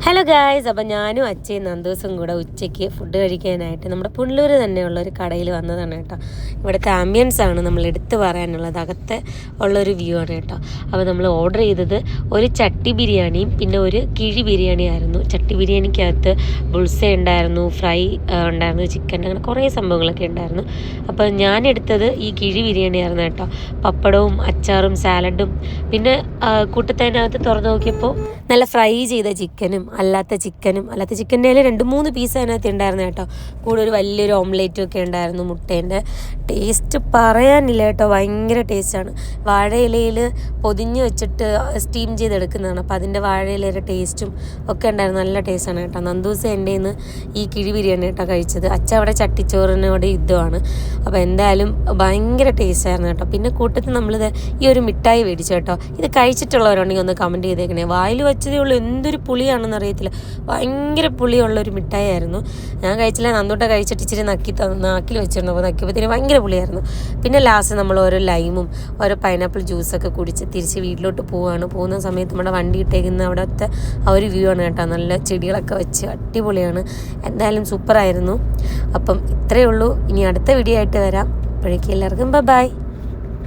Hello guys, അപ്പം ഞാനും അച്ഛയും നന്ദൂസും കൂടെ ഉച്ചയ്ക്ക് ഫുഡ് കഴിക്കാനായിട്ട് നമ്മുടെ പുനലൂർ തന്നെയുള്ള ഒരു കടയിൽ വന്നതാണ് കേട്ടോ. ഇവിടുത്തെ ആംബിയൻസ് ആണ് നമ്മൾ എടുത്തു പറയാനുള്ളത്, അകത്തെ ഉള്ളൊരു വ്യൂ ആണ് കേട്ടോ. അപ്പോൾ നമ്മൾ ഓർഡർ ചെയ്തത് ഒരു ചട്ടി ബിരിയാണിയും പിന്നെ ഒരു കിഴി ബിരിയാണി ആയിരുന്നു. ചട്ടി ബിരിയാണിക്കകത്ത് ബുൾസ ഉണ്ടായിരുന്നു, ഫ്രൈ ഉണ്ടായിരുന്നു, ചിക്കൻ, അങ്ങനെ കുറേ സംഭവങ്ങളൊക്കെ ഉണ്ടായിരുന്നു. അപ്പോൾ ഞാൻ എടുത്തത് ഈ കിഴി ബിരിയാണി ആയിരുന്നു കേട്ടോ. പപ്പടവും അച്ചാറും സാലഡും പിന്നെ കൂട്ടത്തിനകത്ത് തുറന്നു നോക്കിയപ്പോൾ നല്ല ഫ്രൈ ചെയ്ത ചിക്കനും അല്ലാത്ത ചിക്കൻ്റെ 2-3 പീസ് അതിനകത്ത് ഉണ്ടായിരുന്നു കേട്ടോ. കൂടെ ഒരു വലിയൊരു ഓംലേറ്റും ഒക്കെ ഉണ്ടായിരുന്നു. മുട്ടേൻ്റെ ടേസ്റ്റ് പറയാനില്ല കേട്ടോ, ഭയങ്കര ടേസ്റ്റാണ്. വാഴയിലയിൽ പൊതിഞ്ഞ് വെച്ചിട്ട് സ്റ്റീം ചെയ്തെടുക്കുന്നതാണ്. അപ്പോൾ അതിൻ്റെ വാഴയിലയുടെ ടേസ്റ്റും ഒക്കെ ഉണ്ടായിരുന്നു, നല്ല ടേസ്റ്റാണ് കേട്ടോ. നന്ദൂസ് എൻ്റെ നിന്ന് ഈ കിഴി ബിരിയാണി കേട്ടോ കഴിച്ചത്. അച്ഛൻ അവിടെ ചട്ടിച്ചോറിനോട് യുദ്ധമാണ്. അപ്പോൾ എന്തായാലും ഭയങ്കര ടേസ്റ്റായിരുന്നു കേട്ടോ. പിന്നെ കൂട്ടത്തിൽ നമ്മളിത് ഈ ഒരു മിഠായി മേടിച്ചു കേട്ടോ. ഇത് കഴിച്ചിട്ടുള്ളവരുണ്ടെങ്കിൽ ഒന്ന് കമൻറ്റ് ചെയ്തേക്കണേ. വായിൽ വെച്ചതേ ഉള്ളൂ, എന്തൊരു പുളിയാണെന്ന് അറിയത്തില്ല, ഭയങ്കര പുളിയുള്ളൊരു മിഠായി ആയിരുന്നു. ഞാൻ കഴിച്ചില്ല, നന്ദൂട്ട കഴിച്ചിട്ട് ഇച്ചിരി നാക്കിൽ വെച്ചിരുന്നു. അപ്പോൾ നക്കിയപ്പോഴത്തേന് ഭയങ്കര പുളിയായിരുന്നു. പിന്നെ ലാസ്റ്റ് നമ്മൾ ഓരോ ലൈമും ഓരോ പൈനാപ്പിൾ ജ്യൂസൊക്കെ കുടിച്ച് തിരിച്ച് വീട്ടിലോട്ട് പോവുകയാണ്. പോകുന്ന സമയത്ത് നമ്മുടെ വണ്ടി ഇട്ടേക്കുന്ന അവിടുത്തെ ആ ഒരു വ്യൂ ആണ് കേട്ടോ. നല്ല ചെടികളൊക്കെ വെച്ച് അടിപൊളിയാണ്. എന്തായാലും സൂപ്പറായിരുന്നു. അപ്പം ഇത്രയേ ഉള്ളൂ. ഇനി അടുത്ത വീഡിയോ ആയിട്ട് വരാം. അപ്പോഴേക്കും എല്ലാവർക്കും ബൈ.